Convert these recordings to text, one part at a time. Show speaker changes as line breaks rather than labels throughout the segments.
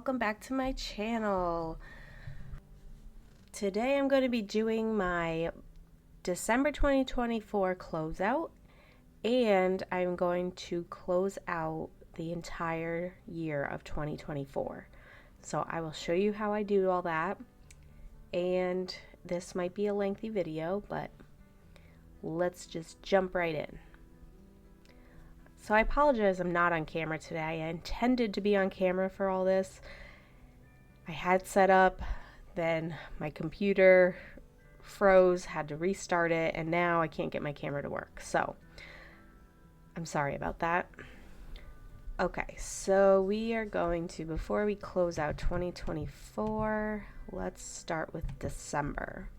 welcome back to my channel. Today I'm going to be doing my December 2024 closeout, and I'm going to close out the entire year of 2024. So I will show you how I do all that, and this might be a lengthy video, but let's just jump right in. So I apologize I'm not on camera today. I intended to be on camera for all this. I had set up, then my computer froze, had to restart it, and now I can't get my camera to work. So I'm sorry about that. Okay, so we are going to, before we close out 2024, let's start with December.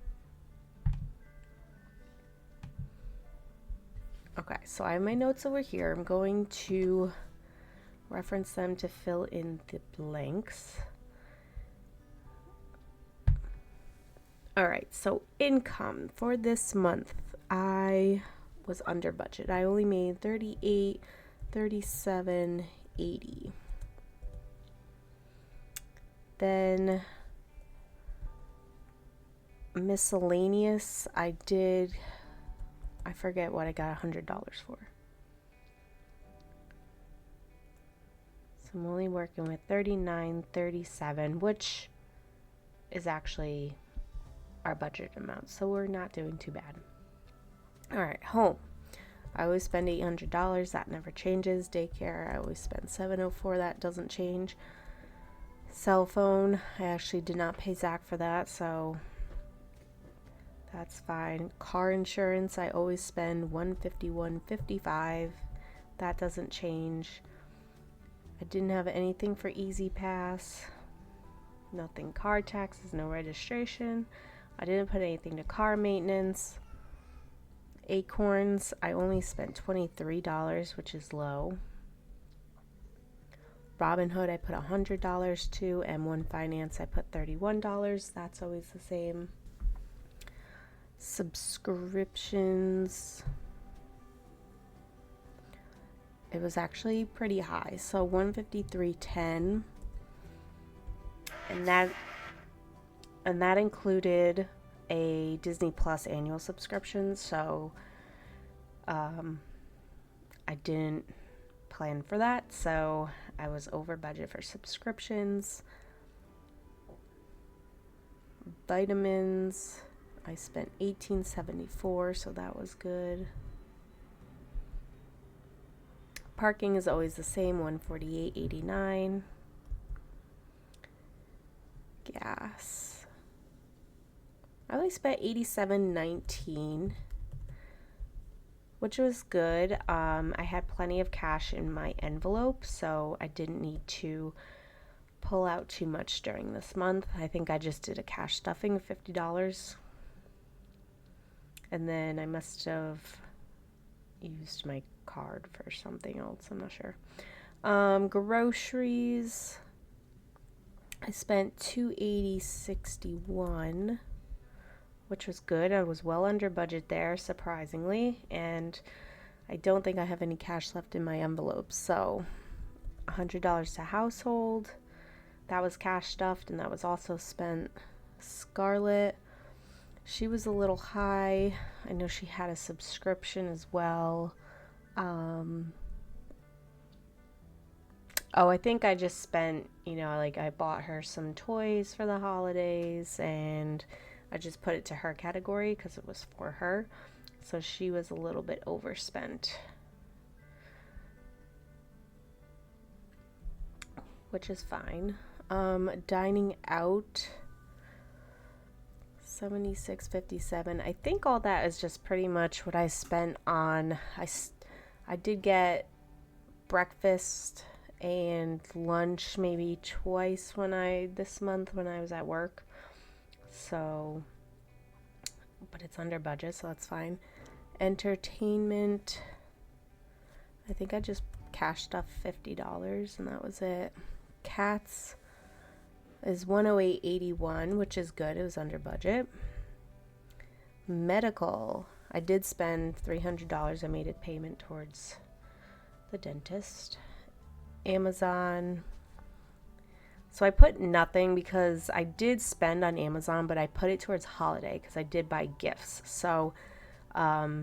Okay, so I have my notes over here. I'm going to reference them to fill in the blanks. All right, so income for this month, I was under budget. I only made $38, $37, $80. Then miscellaneous, I forget what I got $100 for. So I'm only working with $39, $37, which is actually our budget amount, so we're not doing too bad. All right, home. I always spend $800. That never changes. Daycare, I always spend $704. That doesn't change. Cell phone, I actually did not pay Zach for that, so that's fine. Car insurance, I always spend $150, $155. That doesn't change. I didn't have anything for Easy Pass. Nothing car taxes, no registration. I didn't put anything to car maintenance. Acorns, I only spent $23, which is low. Robinhood, I put $100 to, and One Finance, I put $31. That's always the same. Subscriptions, it was actually pretty high, so $153.10, and that included a Disney Plus annual subscription, so I didn't plan for that, so I was over budget for subscriptions. Vitamins, I spent $18.74, so that was good. Parking is always the same, $148.89. Gas, I only spent $87.19, which was good. I had plenty of cash in my envelope, so I didn't need to pull out too much during this month. I think I just did a cash stuffing of $50. And then I must have used my card for something else. I'm not sure. Groceries, I spent $280.61, which was good. I was well under budget there, surprisingly. And I don't think I have any cash left in my envelope. So $100 to household. That was cash stuffed, and that was also spent. Scarlett, she was a little high. I know she had a subscription as well. Oh, I think I just spent, I bought her some toys for the holidays, and I just put it to her category because it was for her. So she was a little bit overspent, which is fine. Dining out, $76.57. I think all that is just pretty much what I spent on. I did get breakfast and lunch maybe twice this month when I was at work. So, but it's under budget, so that's fine. Entertainment, I think I just cash stuffed $50, and that was it. Cats is $108.81, which is good. It was under budget. Medical, I did spend $300. I made a payment towards the dentist. Amazon, So I put nothing because I did spend on Amazon, but I put it towards holiday because I did buy gifts. So that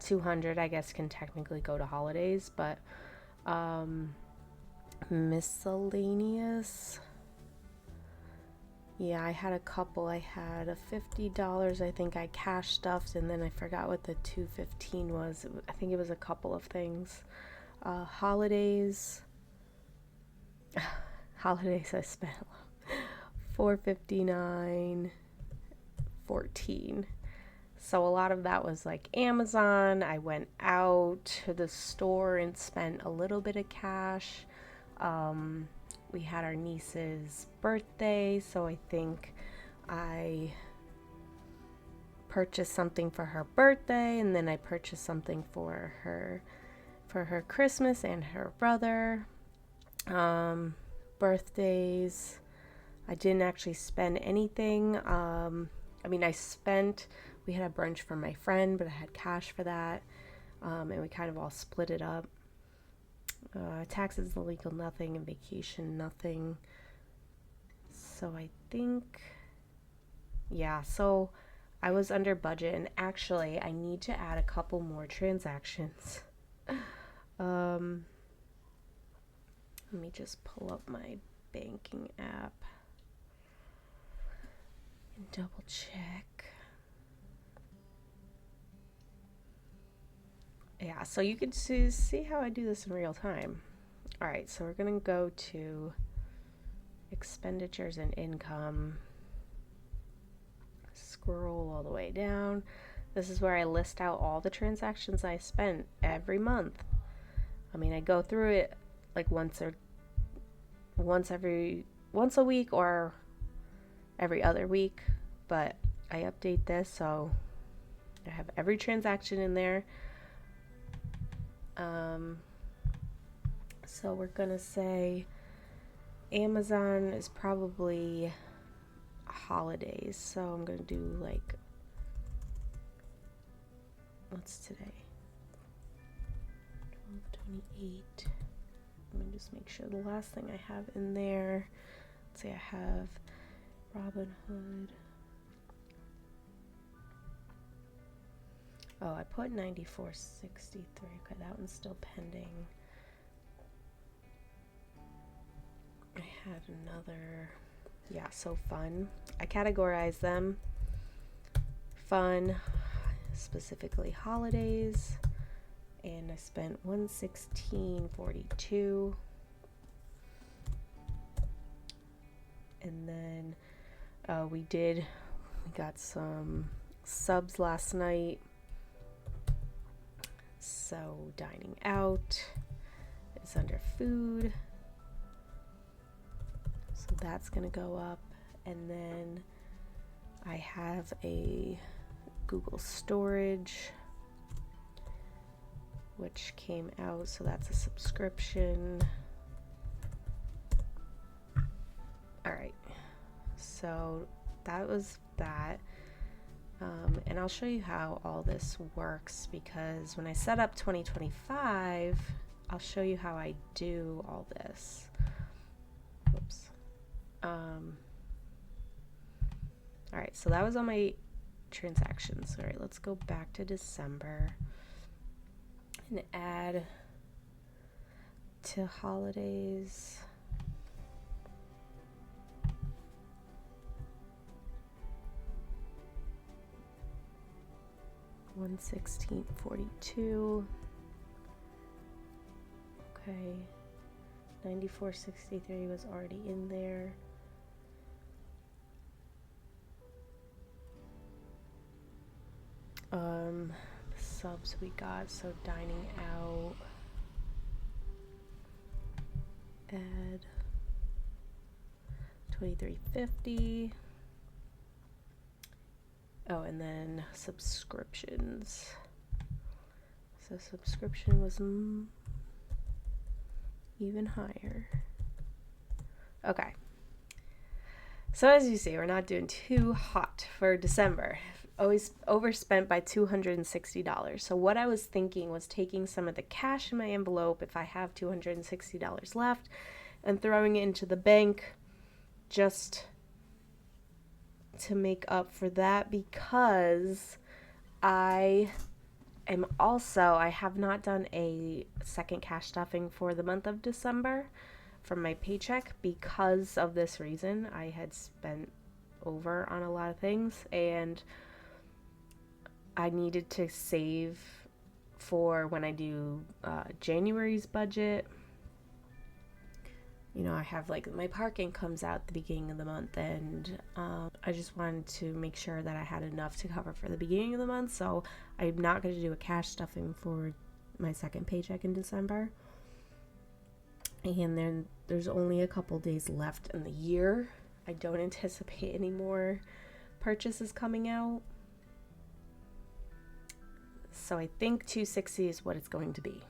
200 I guess can technically go to holidays, but miscellaneous. Yeah, I had a couple. I had a $50 I think I cash stuffed, and then I forgot what the 215 was. I think it was a couple of things. Holidays. Holidays I spent $459.14. So a lot of that was like Amazon. I went out to the store and spent a little bit of cash. We had our niece's birthday, so I think I purchased something for her birthday, and then I purchased something for her Christmas and her brother. Birthdays, I didn't actually spend anything. We had a brunch for my friend, but I had cash for that, and we kind of all split it up. Taxes, illegal, nothing, and vacation, nothing. So I think, yeah, so I was under budget, and actually I need to add a couple more transactions. Let me just pull up my banking app and double check. Yeah, so you can see how I do this in real time. All right, so we're going to go to expenditures and income. Scroll all the way down. This is where I list out all the transactions I spent every month. I mean, I go through it like once a week or every other week, but I update this so I have every transaction in there. So we're gonna say Amazon is probably holidays, so I'm gonna do like, what's today? 12/28. Let me just make sure the last thing I have in there. Let's say I have Robinhood. Oh, I put 94.63. Okay, that one's still pending. I had another, yeah, so fun. I categorize them. Fun, specifically holidays, and I spent $116.42. And then we got some subs last night. So dining out is under food. So that's going to go up. And then I have a Google Storage, which came out. So that's a subscription. All right. So that was that. And I'll show you how all this works, because when I set up 2025, I'll show you how I do all this. Whoops. All right, so that was all my transactions. All right, let's go back to December and add to holidays. $116.42. Okay, 94.63 was already in there. Subs we got, so dining out, add $23.50. Oh, and then subscriptions. So subscription was even higher. Okay. So as you see, we're not doing too hot for December. Always overspent by $260. So what I was thinking was taking some of the cash in my envelope, if I have $260 left, and throwing it into the bank just to make up for that, because I have not done a second cash stuffing for the month of December from my paycheck because of this reason. I had spent over on a lot of things and I needed to save for when I do January's budget. You know, I have like my parking comes out at the beginning of the month, and I just wanted to make sure that I had enough to cover for the beginning of the month. So I'm not going to do a cash stuffing for my second paycheck in December. And then there's only a couple days left in the year. I don't anticipate any more purchases coming out. So I think $260 is what it's going to be.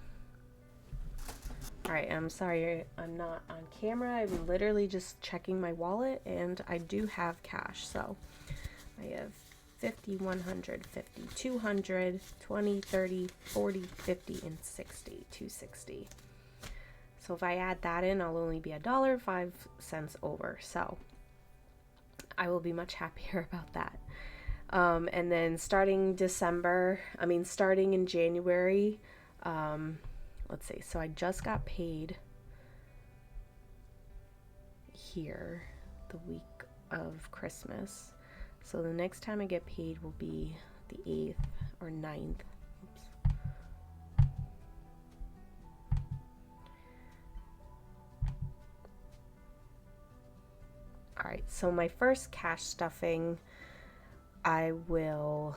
Alright, I'm sorry I'm not on camera. I'm literally just checking my wallet, and I do have cash. So I have 50, 100, 50, 200, 20, 30, 40, 50, and 60, 260. So if I add that in, I'll only be $1.05 over. So I will be much happier about that. And then starting in January, let's see, so I just got paid here the week of Christmas. So the next time I get paid will be the 8th or 9th. Oops. All right, so my first cash stuffing, I will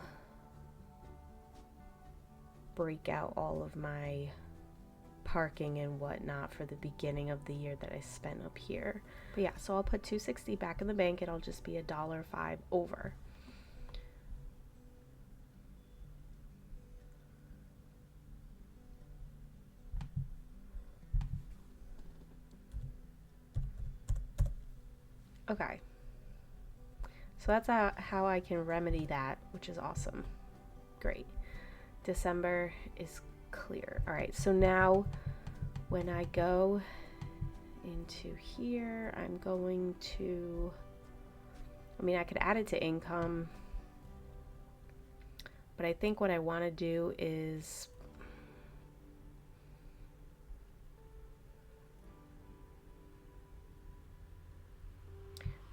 break out all of my parking and whatnot for the beginning of the year that I spent up here. But yeah, so I'll put $260 back in the bank. It'll just be $1.05 over. Okay. So that's how I can remedy that, which is awesome. Great. December is clear. All right, so now when I go into here, I'm going to, I could add it to income, but I think what I want to do is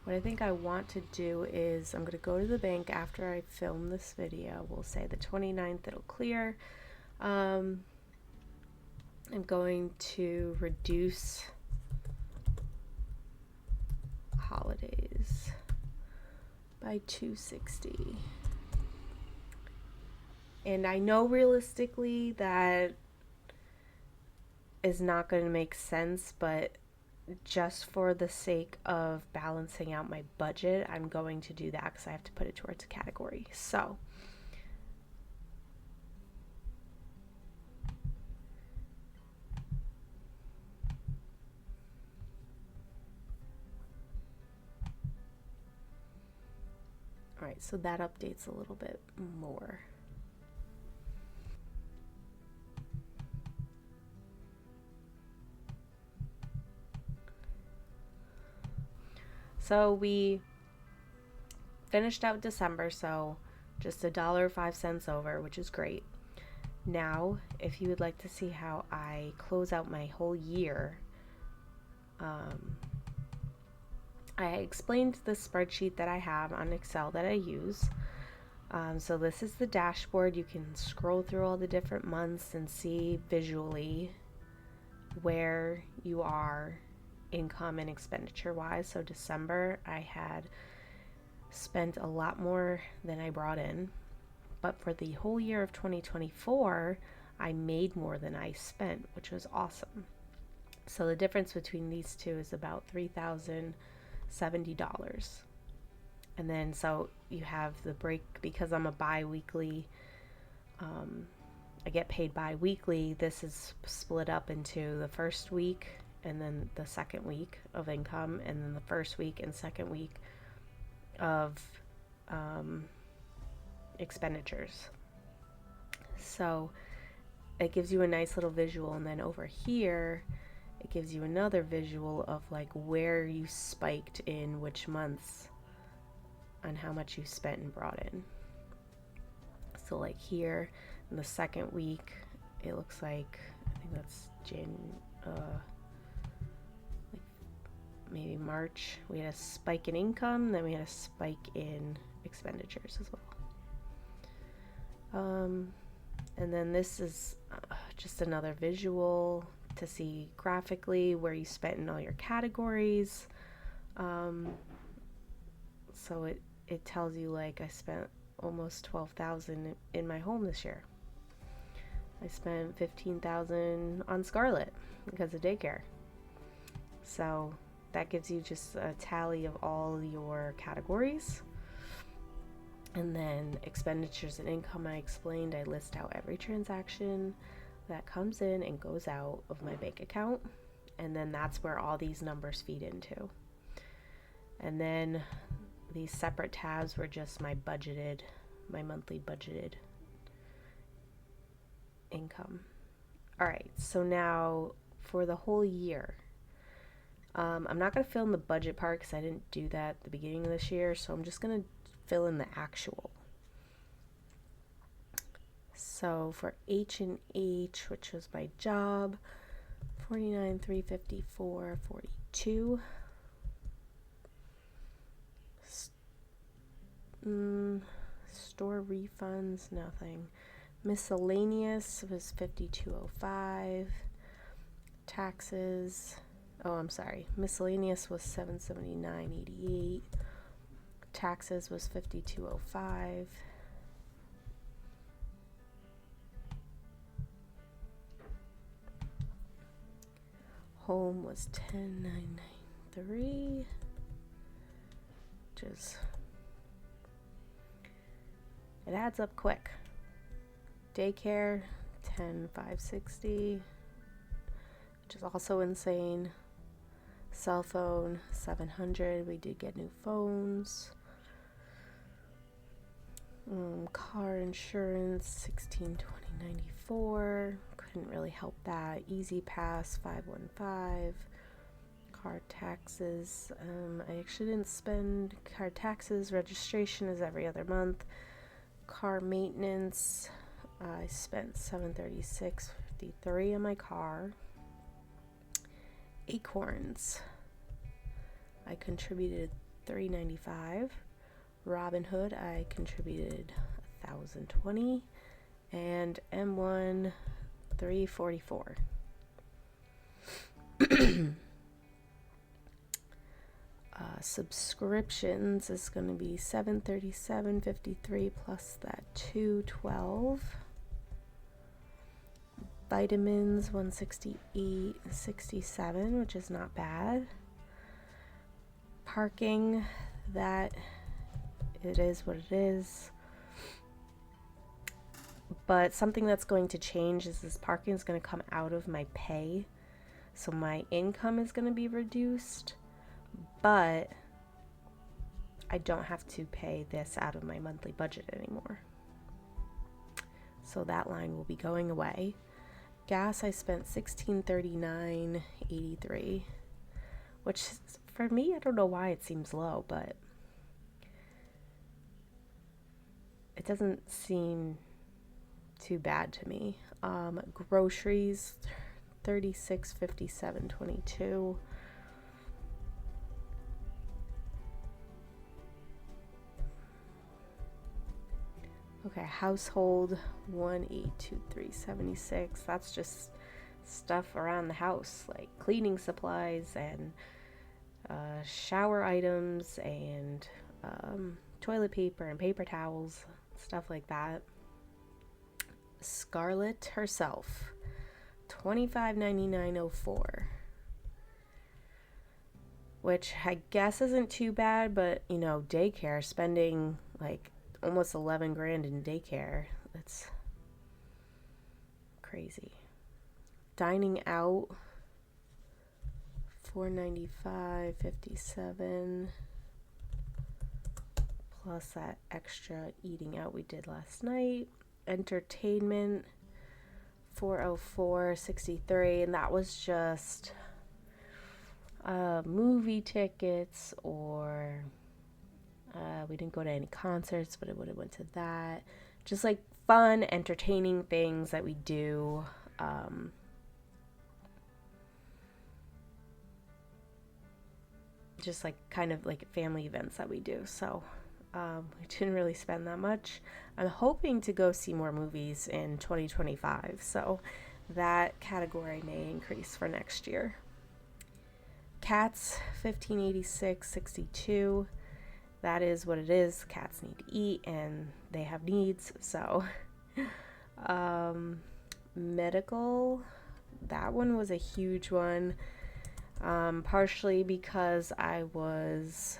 I'm going to go to the bank after I film this video. We'll say the 29th, it'll clear. I'm going to reduce holidays by $260. And I know realistically that is not going to make sense, but just for the sake of balancing out my budget, I'm going to do that because I have to put it towards a category. So all right, so that updates a little bit more. So we finished out December, so just $1.05 over, which is great. Now, if you would like to see how I close out my whole year, I explained the spreadsheet that I have on Excel that I use. So this is the dashboard. You can scroll through all the different months and see visually where you are income and expenditure wise. So December, I had spent a lot more than I brought in, but for the whole year of 2024, I made more than I spent, which was awesome. So the difference between these two is about $3,070. And then so you have the break, because I'm a bi-weekly, I get paid bi-weekly. This is split up into the first week and then the second week of income, and then the first week and second week of expenditures. So it gives you a nice little visual. And then over here it gives you another visual of like where you spiked in which months on how much you spent and brought in. So like here in the second week, it looks like, I think that's like maybe March, we had a spike in income, then we had a spike in expenditures as well. And then this is just another visual to see graphically where you spent in all your categories. So it tells you like I spent almost $12,000 in my home this year. I spent $15,000 on Scarlett because of daycare. So that gives you just a tally of all your categories. And then expenditures and income, I explained, I list out every transaction that comes in and goes out of my bank account. And then that's where all these numbers feed into. And then these separate tabs were just my monthly budgeted income. All right, so now for the whole year, I'm not going to fill in the budget part because I didn't do that at the beginning of this year, so I'm just going to fill in the actual. So for H&H, which was my job, $49,354.42. Store refunds, nothing. Miscellaneous was $52.05. Taxes, miscellaneous was $779.88. Taxes was $52.05. Home was $10,993, which is, it adds up quick. Daycare $10,560, which is also insane. Cell phone $700. We did get new phones. Car insurance $1620.94. Couldn't really help that. Easy Pass $515. Car taxes. I actually didn't spend car taxes. Registration is every other month. Car maintenance, I spent $736.53 on my car. Acorns, I contributed $395. Robinhood, I contributed $1,020, and M1 $344. Subscriptions is going to be $737.53 plus that $212. Vitamins $168.67, which is not bad. Parking, that it is what it is. But something that's going to change is this parking is going to come out of my pay. So my income is going to be reduced, but I don't have to pay this out of my monthly budget anymore. So that line will be going away. Gas, I spent $1639.83, which for me, I don't know why it seems low, but it doesn't seem too bad to me. Groceries, $36.57.22. Okay, household $1,823.76. That's just stuff around the house, like cleaning supplies and shower items and toilet paper and paper towels, stuff like that. Scarlett herself, $25.99.04, which I guess isn't too bad, but you know, daycare, spending like almost $11,000 in daycare, that's crazy. Dining out, $495.57 plus that extra eating out we did last night. Entertainment, $404.63, and that was just movie tickets, or we didn't go to any concerts, but it would have went to that. Just like fun, entertaining things that we do. Just like kind of like family events that we do. So we didn't really spend that much. I'm hoping to go see more movies in 2025. So that category may increase for next year. Cats, 1586.62. That is what it is. Cats need to eat and they have needs. So medical, that one was a huge one. Partially because I was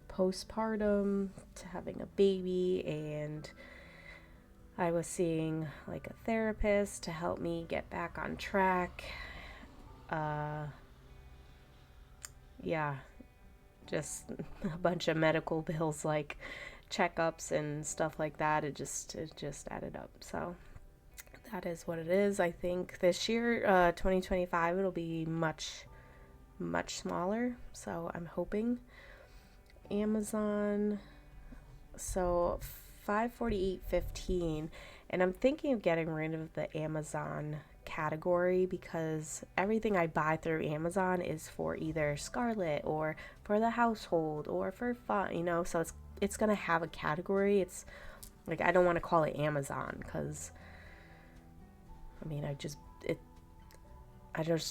postpartum to having a baby, and I was seeing like a therapist to help me get back on track. Yeah, just a bunch of medical bills, like checkups and stuff like that. It just added up. So that is what it is. I think this year, 2025, it'll be much smaller. So I'm hoping. Amazon, so 548.15, and I'm thinking of getting rid of the Amazon category because everything I buy through Amazon is for either Scarlett or for the household or for fun, so it's going to have a category. It's like I don't want to call it Amazon because I mean, I just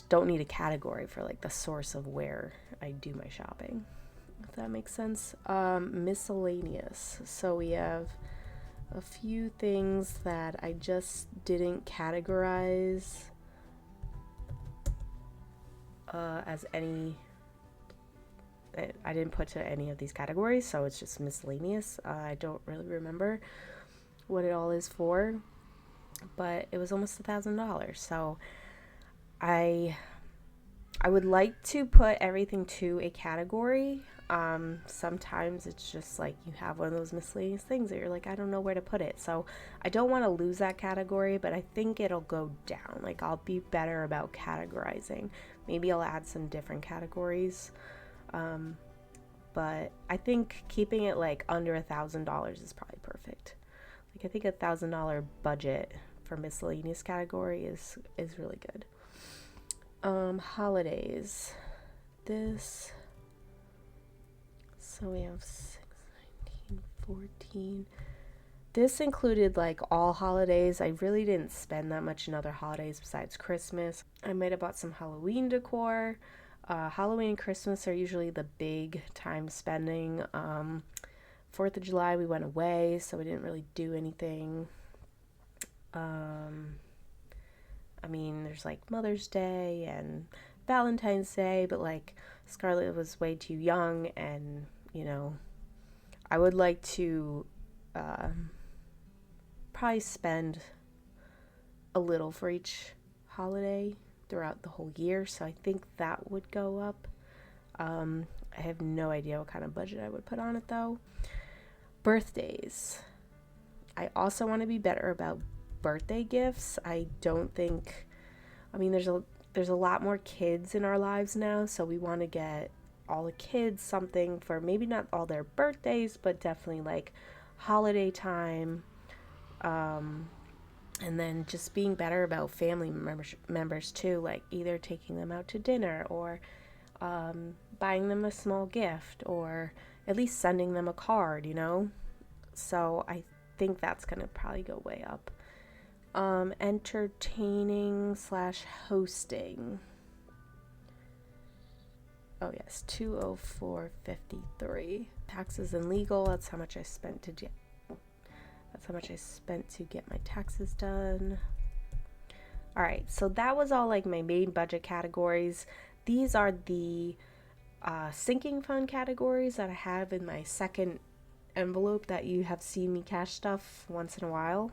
don't need a category for like the source of where I do my shopping, if that makes sense. Miscellaneous. So we have a few things that I just didn't categorize as any. I didn't put to any of these categories, so it's just miscellaneous. I don't really remember what it all is for, but it was almost $1,000. So I would like to put everything to a category. Sometimes it's just like you have one of those miscellaneous things that you're like, I don't know where to put it. So I don't want to lose that category, but I think it'll go down. Like I'll be better about categorizing. Maybe I'll add some different categories. But I think keeping it like under $1,000 is probably perfect. Like I think $1,000 budget for miscellaneous category is really good. Holidays. So we have 6, 19, 14. This included like all holidays. I really didn't spend that much in other holidays besides Christmas. I might have bought some Halloween decor. Halloween and Christmas are usually the big time spending. 4th of July we went away, so we didn't really do anything. I mean, there's like Mother's Day and Valentine's Day, but like Scarlett was way too young, and I would like to probably spend a little for each holiday throughout the whole year, so I think that would go up. I have no idea what kind of budget I would put on it though. Birthdays. I also want to be better about birthday gifts. I mean there's a lot more kids in our lives now, so we want to get all the kids something for maybe not all their birthdays, but definitely like holiday time. And then just being better about family members too, like either taking them out to dinner or buying them a small gift or at least sending them a card, So I think that's going to probably go way up. Entertaining / hosting. Oh yes, 204.53. Taxes and legal, that's how much I spent to get my taxes done. All right, so that was all like my main budget categories. These are the sinking fund categories that I have in my second envelope that you have seen me cash stuff once in a while.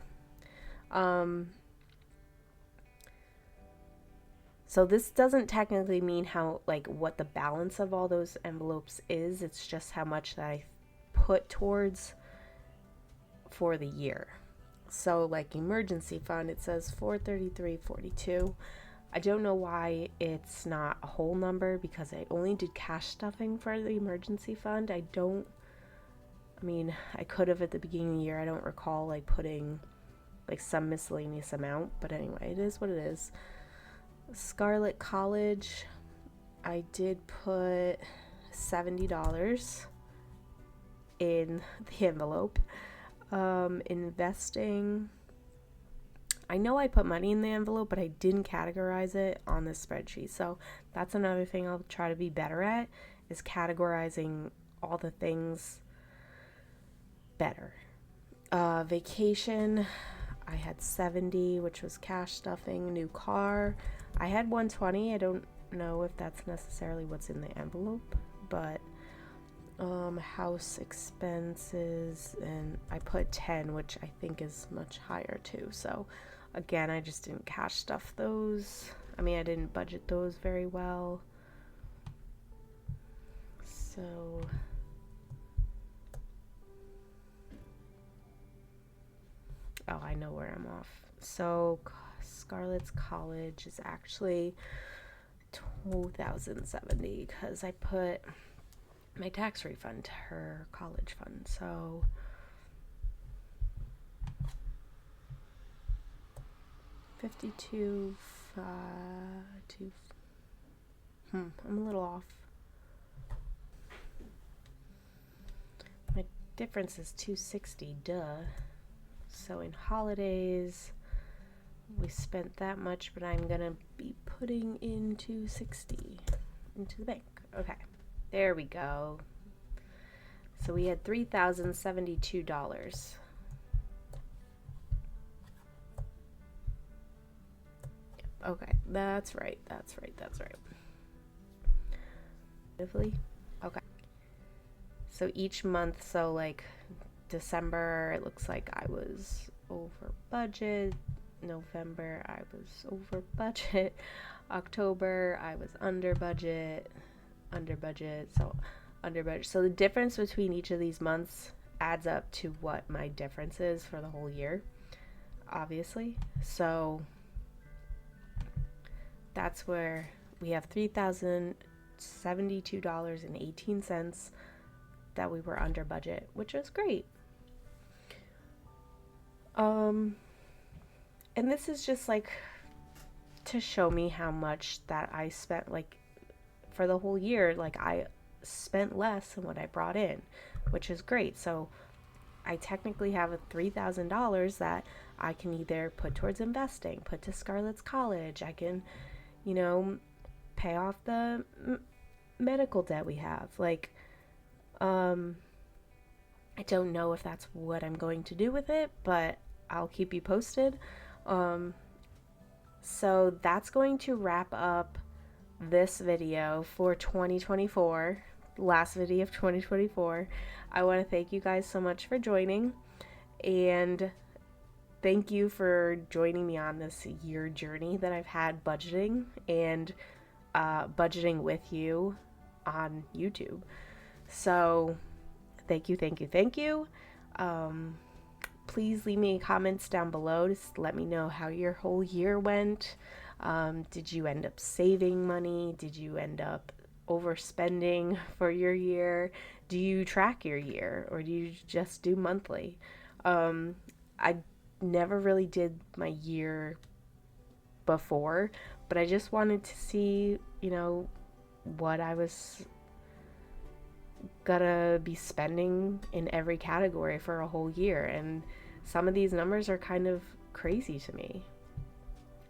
So this doesn't technically mean what the balance of all those envelopes is. It's just how much that I put towards for the year. So like emergency fund, it says 433.42. I don't know why it's not a whole number because I only did cash stuffing for the emergency fund. I mean, I could have at the beginning of the year. I don't recall like putting like some miscellaneous amount, but anyway, it is what it is. Scarlet College, I did put $70 in the envelope. Investing, I know I put money in the envelope, but I didn't categorize it on this spreadsheet. So that's another thing I'll try to be better at, is categorizing all the things better. Vacation, I had 70, which was cash stuffing. New car, I had 120. I don't know if that's necessarily what's in the envelope, but house expenses, and I put 10, which I think is much higher too. So again, I just didn't cash stuff those. I mean, I didn't budget those very well. So oh, I know where I'm off. So Scarlett's College is actually 2070 because I put my tax refund to her college fund. So 52 5 2 I'm a little off. My difference is 260, duh. So in holidays we spent that much, but I'm gonna be putting in 260 into the bank. Okay, there we go. So we had $3,072. Okay, that's right. Okay. So each month, so like December, it looks like I was over budget. November, I was over budget. October, I was under budget. So the difference between each of these months adds up to what my difference is for the whole year, obviously. So that's where we have $3,072.18 that we were under budget, which was great. And this is just like to show me how much that I spent, like for the whole year, like I spent less than what I brought in, which is great. So I technically have a $3,000 that I can either put towards investing, put to Scarlett's College. I can, pay off the medical debt we have. Like, I don't know if that's what I'm going to do with it, but I'll keep you posted. So that's going to wrap up this video for 2024, last video of 2024. I want to thank you guys so much for joining, and thank you for joining me on this year journey that I've had budgeting and budgeting with you on YouTube. So thank you. Please leave me comments down below. Just let me know how your whole year went. Did you end up saving money? Did you end up overspending for your year? Do you track your year, or do you just do monthly? I never really did my year before, but I just wanted to see, what I was gonna be spending in every category for a whole year, and some of these numbers are kind of crazy to me.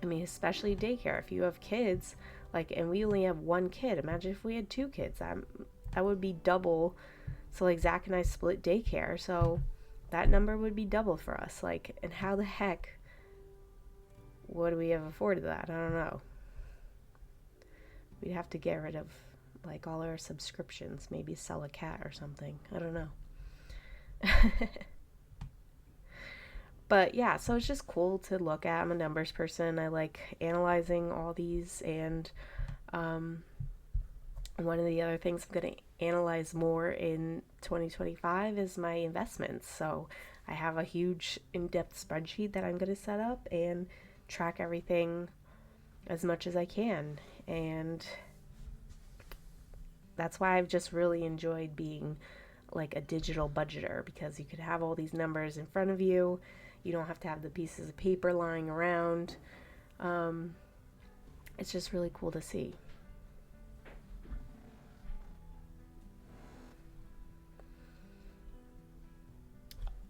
I mean, especially daycare. If you have kids, like, and we only have one kid, imagine if we had two kids. That would be double. So like Zach and I split daycare, so that number would be double for us. Like, and how the heck would we have afforded that? I don't know. We'd have to get rid of like all our subscriptions, maybe sell a cat or something. I don't know. But yeah, so it's just cool to look at. I'm a numbers person. I like analyzing all these, and one of the other things I'm going to analyze more in 2025 is my investments. So I have a huge in-depth spreadsheet that I'm going to set up and track everything as much as I can. And that's why I've just really enjoyed being like a digital budgeter, because you could have all these numbers in front of you. You don't have to have the pieces of paper lying around. It's just really cool to see.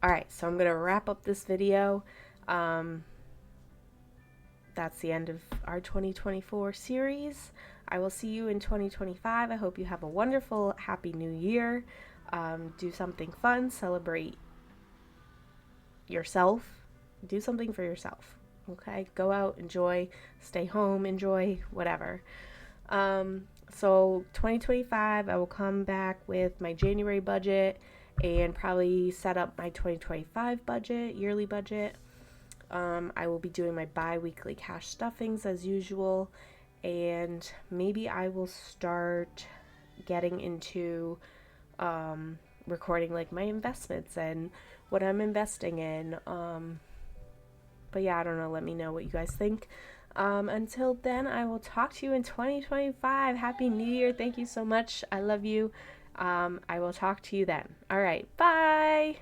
All right, so I'm going to wrap up this video. That's the end of our 2024 series. I will see you in 2025. I hope you have a wonderful, happy new year. Do something fun, celebrate yourself, do something for yourself. Okay, go out, enjoy, stay home, enjoy, whatever. So 2025, I will come back with my January budget and probably set up my 2025 budget, yearly budget. I will be doing my bi-weekly cash stuffings as usual, and maybe I will start getting into recording like my investments and what I'm investing in. But yeah, I don't know. Let me know what you guys think. Until then, I will talk to you in 2025. Happy New Year. Thank you so much. I love you. I will talk to you then. All right. Bye.